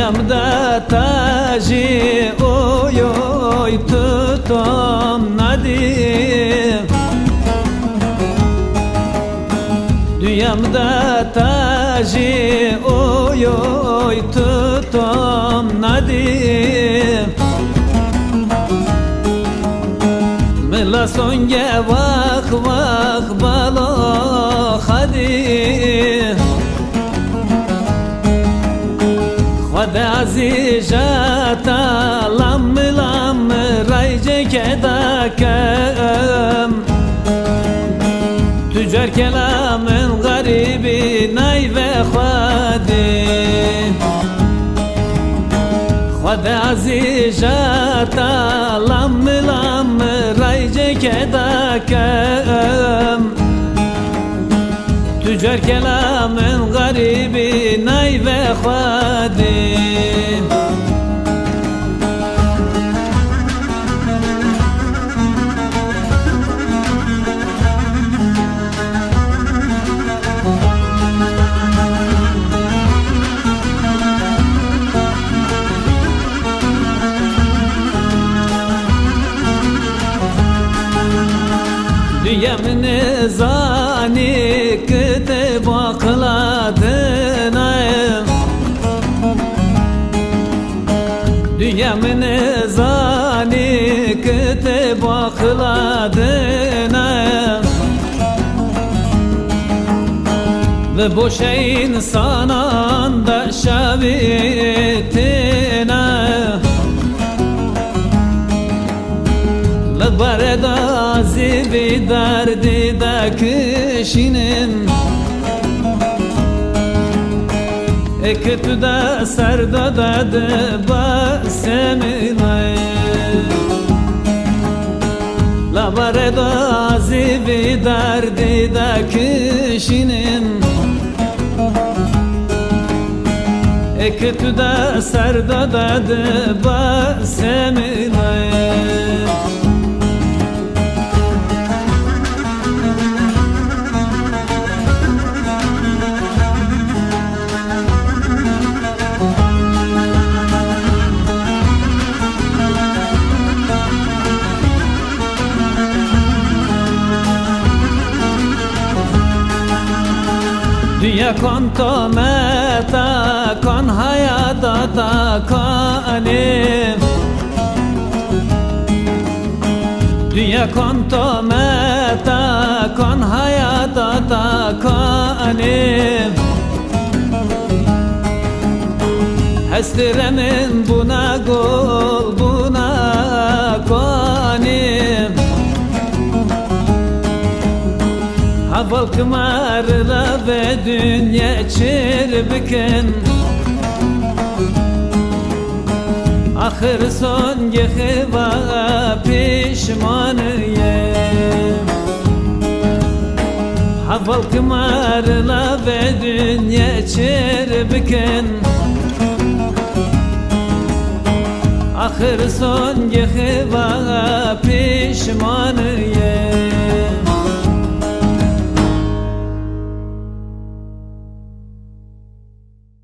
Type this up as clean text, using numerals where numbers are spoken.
Dünyamda taji oy oy tutam nadim. Dünyamda taji oy oy tutam nadim. Mela songe vak vak balo khadim. Khwada azijata lam lam rayje kedakam. Tüccar kelamın garibi nay ve khadim. Khwada azijata lam lam rayje kedakam. Tüccar kelamın garibi nay ve khadim. Dünyamın zani kıtı bakladına. Dünyamın zani kıtı bakladına. Ve boş insanan da şavitine. Bareda zivi derdi de kişinin. Ekütü de serda de basemine. La bareda zivi derdi de kişinin. Ekütü de serda de basemine. Dünya konto meta kon hayata ta kanim. Dünya konto meta kon hayata ta kanim. Hestiremin buna gol buna kanim. Haval kımarla ve dünya çirbiken. Ahır son gehiva pişmanıyım. Haval kımarla ve dünya çirbiken. Ahır son gehiva pişmanıyım.